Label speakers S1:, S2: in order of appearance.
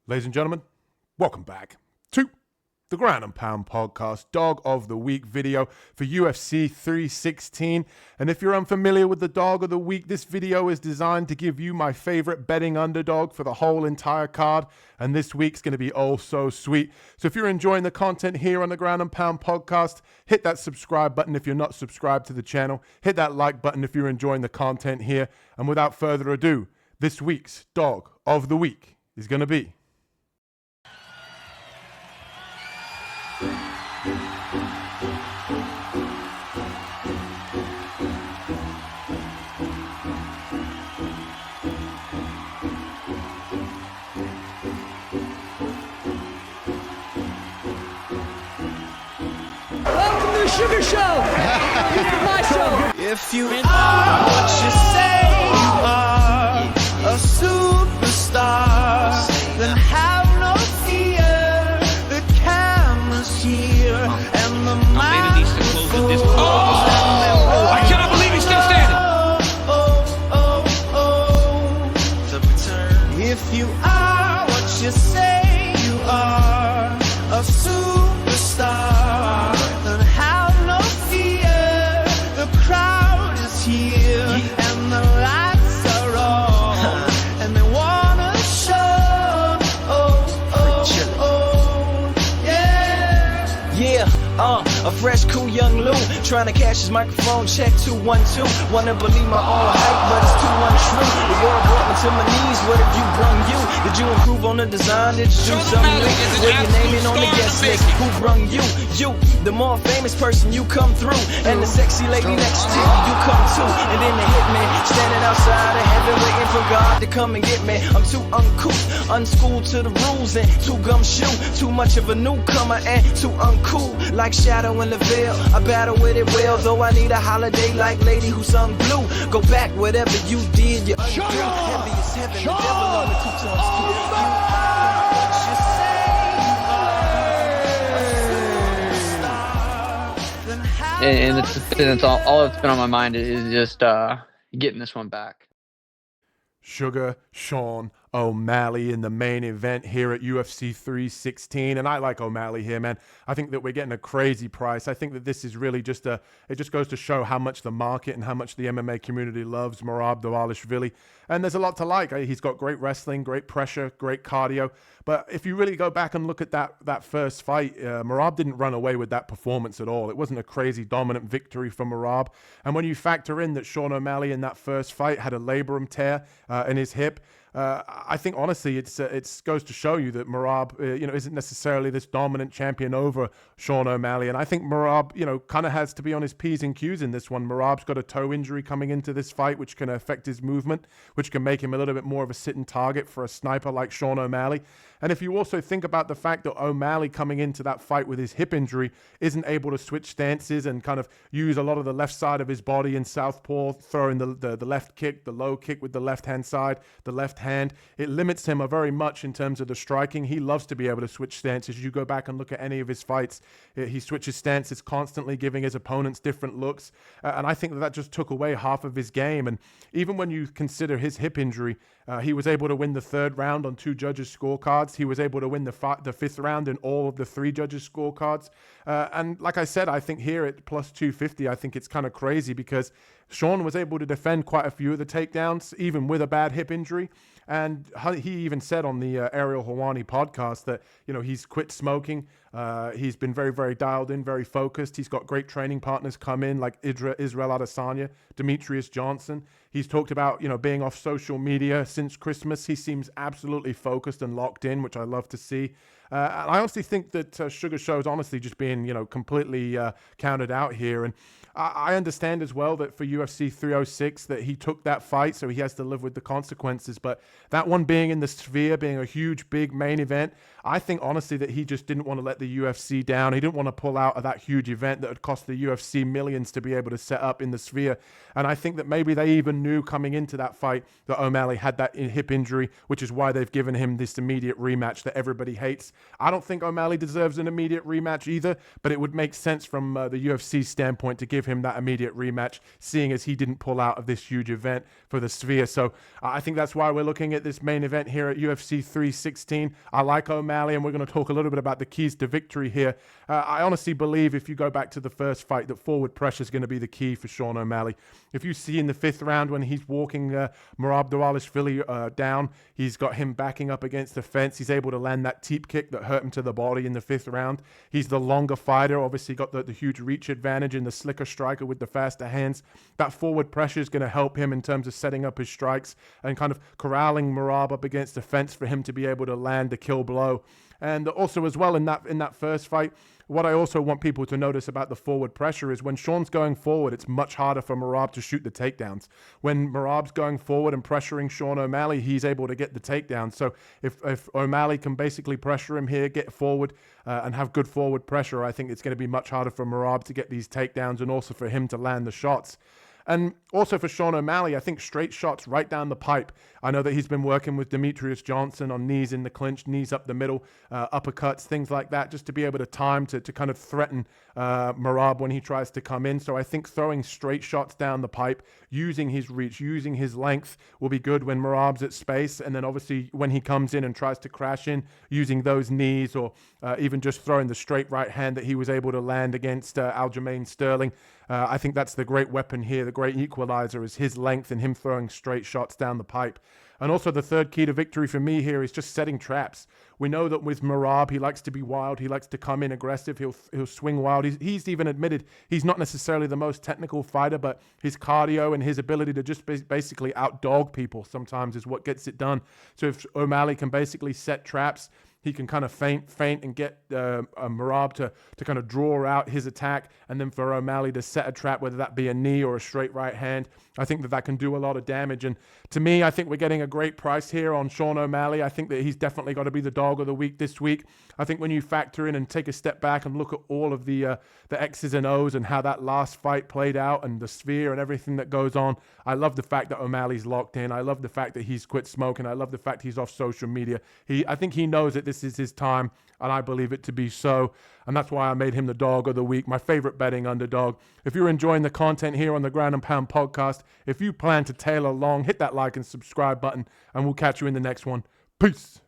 S1: Ladies and gentlemen, welcome back to the Ground and Pound Podcast Dog of the Week video for UFC 316. And if you're unfamiliar with the Dog of the Week, this video is designed to give you my favorite betting underdog for the whole entire card. And this week's going to be oh so sweet. So if you're enjoying the content here on the Ground and Pound Podcast, hit that subscribe button if you're not subscribed to the channel. Hit that like button if you're enjoying the content here. And without further ado, this week's Dog of the Week is going to be...
S2: Welcome to the Sugar Show! This is my show!
S3: If you are what you say you are, a superstar, then have no fear. The camera's here, and the microphone.
S4: I cannot believe he's still standing.
S3: The return. If you are what you say you are, a superstar, then have no fear. The crowd is here, and the lights are on, and they wanna show. Yeah, a fresh, cool young Lou, trying to cash his microphone check 212. Wanna believe my own hype, but it's too untrue. The world brought me to my knees. What have you brung you? Did you improve on the design? Did you do something new? Where your name in on the guest list? Who brung you? You, the more famous person, you come through, and the sexy lady next to you come too. And then the hitman standing outside of heaven, waiting for God to come and get me. I'm too uncouth, unschooled to the rules, and too gumshoe. Too much of a newcomer and too uncool, like Shadow in the Veil. I battle with it well, though I need a holiday like Lady who sung blue. Go back, whatever you did, you undo. Heavy as heaven, the devil on the croutons.
S5: And it's all that's been on my mind is just getting this one back.
S1: Sugar Sean O'Malley in the main event here at UFC 316. And I like O'Malley here, man. I think that we're getting a crazy price. I think that this is really just it just goes to show how much the market and how much the MMA community loves Merab Dvalishvili. And there's a lot to like. He's got great wrestling, great pressure, great cardio. But if you really go back and look at that first fight, Merab didn't run away with that performance at all. It wasn't a crazy dominant victory for Merab. And when you factor in that Sean O'Malley in that first fight had a labrum tear in his hip, I think honestly, it goes to show you that Merab, isn't necessarily this dominant champion over Sean O'Malley. And I think Merab, kind of has to be on his P's and Q's in this one. Merab's got a toe injury coming into this fight, which can affect his movement, which can make him a little bit more of a sitting target for a sniper like Sean O'Malley. And if you also think about the fact that O'Malley coming into that fight with his hip injury isn't able to switch stances and kind of use a lot of the left side of his body in southpaw, throwing the left kick, the low kick with the left-hand side, the left hand, it limits him very much in terms of the striking. He loves to be able to switch stances. You go back and look at any of his fights, he switches stances constantly, giving his opponents different looks. And I think that just took away half of his game. And even when you consider his hip injury, he was able to win the third round on 2 judges' scorecards. He was able to win the fifth round in all of the 3 judges' scorecards. And like I said, I think here at plus 250, I think it's kind of crazy because Sean was able to defend quite a few of the takedowns, even with a bad hip injury. And he even said on the Ariel Helwani podcast that, he's quit smoking. He's been very, very dialed in, very focused. He's got great training partners come in like Israel Adesanya, Demetrius Johnson. He's talked about, being off social media since Christmas. He seems absolutely focused and locked in, which I love to see. And I honestly think that Sugar Show is honestly just being, completely counted out here. And I understand as well that for UFC 306 that he took that fight, so he has to live with the consequences. But that one being in the Sphere, being a huge, big main event, I think honestly that he just didn't want to let the UFC down. He didn't want to pull out of that huge event that would cost the UFC millions to be able to set up in the Sphere. And I think that maybe they even knew coming into that fight that O'Malley had that hip injury, which is why they've given him this immediate rematch that everybody hates. I don't think O'Malley deserves an immediate rematch either, but it would make sense from the UFC standpoint to give him that immediate rematch, seeing seeing as he didn't pull out of this huge event for the Sphere. So I think that's why we're looking at this main event here at UFC 316. I like O'Malley, and we're going to talk a little bit about the keys to victory here. I honestly believe if you go back to the first fight that forward pressure is going to be the key for Sean O'Malley. If you see in the 5th round when he's walking Merab Dvalishvili down, he's got him backing up against the fence. He's able to land that teep kick that hurt him to the body in the 5th round. He's the longer fighter, obviously got the huge reach advantage and the slicker striker with the faster hands. That forward pressure is going to help him in terms of setting up his strikes and kind of corralling Merab up against the fence for him to be able to land the kill blow. And also as well in that first fight, what I also want people to notice about the forward pressure is when Sean's going forward, it's much harder for Merab to shoot the takedowns. When Merab's going forward and pressuring Sean O'Malley, he's able to get the takedowns. So if O'Malley can basically pressure him here, get forward and have good forward pressure, I think it's going to be much harder for Merab to get these takedowns and also for him to land the shots. And also for Sean O'Malley, I think straight shots right down the pipe. I know that he's been working with Demetrius Johnson on knees in the clinch, knees up the middle, uppercuts, things like that, just to be able to time to kind of threaten Merab when he tries to come in. So I think throwing straight shots down the pipe, using his reach, using his length will be good when Merab's at space. And then obviously when he comes in and tries to crash in, using those knees or even just throwing the straight right hand that he was able to land against Aljamain Sterling. I think that's the great weapon here. The great equalizer is his length and him throwing straight shots down the pipe. And also the third key to victory for me here is just setting traps. We know that with Merab, he likes to be wild. He likes to come in aggressive. He'll swing wild. He's even admitted he's not necessarily the most technical fighter, but his cardio and his ability to just basically outdog people sometimes is what gets it done. So if O'Malley can basically set traps, he can kind of feint and get Merab to kind of draw out his attack, and then for O'Malley to set a trap, whether that be a knee or a straight right hand. I think that can do a lot of damage. And to me, I think we're getting a great price here on Sean O'Malley. I think that he's definitely got to be the dog of the week this week. I think when you factor in and take a step back and look at all of the X's and O's and how that last fight played out and the Sphere and everything that goes on, I love the fact that O'Malley's locked in. I love the fact that he's quit smoking. I love the fact he's off social media. I think he knows that this is his time, and I believe it to be so. And that's why I made him the dog of the week, my favorite betting underdog. If you're enjoying the content here on the Ground and Pound podcast, if you plan to tail along, hit that like and subscribe button, and we'll catch you in the next one. Peace.